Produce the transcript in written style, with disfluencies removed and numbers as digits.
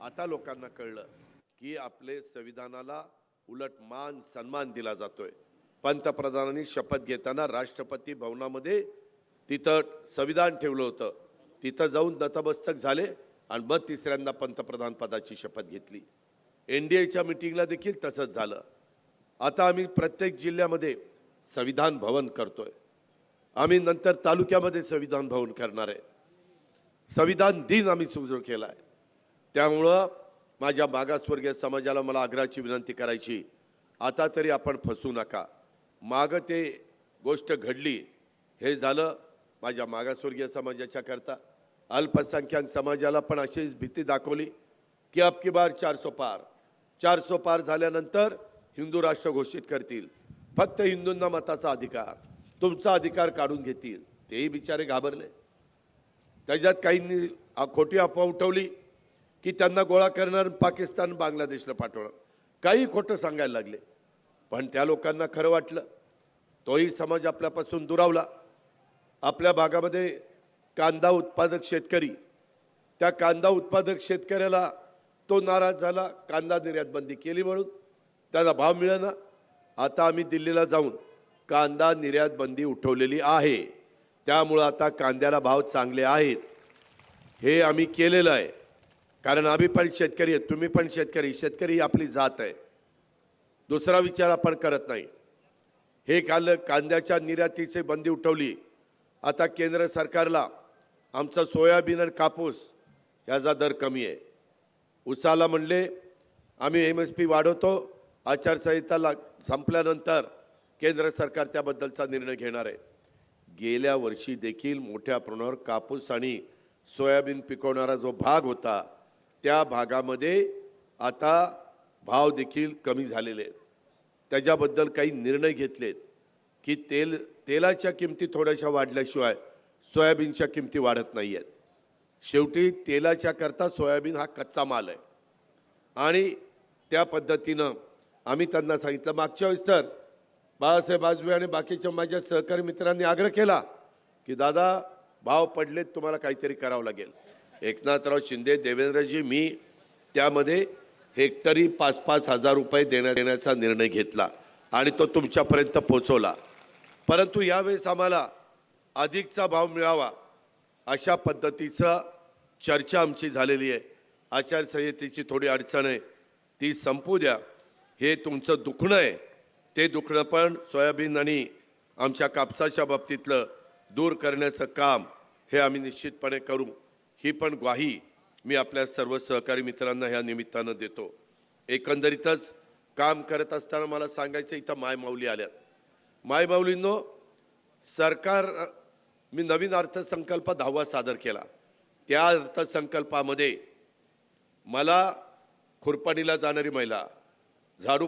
आता लोकांना कळलं की आपले संविधानाला उलट मान सन्मान दिला जातोय। पंतप्रधानांनी शपथ घेताना राष्ट्रपती भवनामध्ये तिथं संविधान ठेवलं होतं, तिथं जाऊन नतमस्तक झाले आणि मग तिसऱ्यांदा पंतप्रधान पदाची शपथ घेतली। एनडीएच्या मीटिंगला देखील तसंच झालं। आता आम्ही प्रत्येक जिल्ह्यामध्ये संविधान भवन करतोय, आम्ही नंतर तालुक्यामध्ये संविधान भवन करणार आहे। संविधान दिन आम्ही सुरू केलाय। त्यामुळं माझ्या मागासवर्गीय समाजाला मला आग्रहाची विनंती करायची, आता तरी आपण फसू नका। माग ते गोष्ट घडली, हे झालं माझ्या मागासवर्गीय समाजाच्या करता। अल्पसंख्याक समाजाला पण अशीच भीती दाखवली की अब की बार 400 पार झाल्यानंतर हिंदू राष्ट्र घोषित करतील, फक्त हिंदूंना मताचा अधिकार, तुमचा अधिकार काढून घेतील। तेही बिचारे घाबरले। त्याच्यात काहींनी खोटी अफवा उठवली की त्यांना गोळा करणार, पाकिस्तान बांगलादेशला पाठवणार, काही खोटं सांगायला लागले। पण त्या लोकांना खरं वाटलं, तोही समाज आपल्यापासून दुरावला। आपल्या भागामध्ये कांदा उत्पादक शेतकरी, त्या कांदा उत्पादक शेतकऱ्याला तो नाराज झाला, कांदा निर्यात बंदी केली म्हणून त्याला भाव मिळेना। आता आम्ही दिल्लीला जाऊन कांदा निर्यात बंदी उठवलेली आहे, त्यामुळे आता कांद्याला भाव चांगले आहेत। हे आम्ही केलेलं आहे, कारण आम्ही पण शेतकरी आहेत, तुम्ही पण शेतकरी, शेतकरी आपली जात आहे, दुसरा विचार आपण करत नाही। हे कांद्याच्या निर्यातीची बंदी उठवली। आता केंद्र सरकारला आमचा सोयाबीन आणि कापूस याचा दर कमी आहे। उसाला म्हणले आम्ही MSP वाढवतो, आचारसंहिता संपल्यानंतर केंद्र सरकार त्याबद्दलचा निर्णय घेणार आहे। गेल्या वर्षी देखील मोठ्या प्रमाणावर कापूस आणि सोयाबीन पिकवणारा जो भाग होता, त्या भागामध्ये आता भाव देखील कमी झालेले आहेत। त्याच्याबद्दल काही निर्णय घेतलेत की तेलाच्या किमती थोड्याशा वाढल्याशिवाय सोयाबीनच्या किमती वाढत नाही आहेत। शेवटी तेलाच्या करता सोयाबीन हा कच्चा माल आहे आणि त्या पद्धतीनं आम्ही त्यांना सांगितलं। मागच्या वेळेस तर बाळासाहेब आजबे आणि बाकीच्या माझ्या सहकारी मित्रांनी आग्रह केला की दादा भाव पडलेत, तुम्हाला काहीतरी करावं लागेल। एकनाथराव शिंदे, देवेंद्रजी, मी त्यामध्ये हेक्टरी 5-5 हजार रुपये देण्याचा निर्णय घेतला आणि तो तुमच्यापर्यंत पोहोचवला। परंतु यावेळेस आम्हाला अधिकचा भाव मिळावा अशा पद्धतीचा चर्चा आमची झालेली आहे। आचारसंहितेची थोडी अडचण आहे, ती संपू द्या। हे तुमचं दुखणं आहे, ते दुखणं पण सोयाबीन आणि आमच्या कापसाच्या बाबतीतलं दूर करण्याचं काम हे आम्ही निश्चितपणे करू। ही पण ग्वाही मी आपल्या सर्व सहकारी मित्रांना ह्या निमित्तानं देतो। एकंदरीतच काम करत असताना मला सांगायचं, इथं मायमाऊली आल्यात। मायमाऊलींनो, सरकार मी नवीन अर्थसंकल्प 10वा सादर केला। त्या अर्थसंकल्पामध्ये मला खुरपणीला जाणारी महिला, झाडू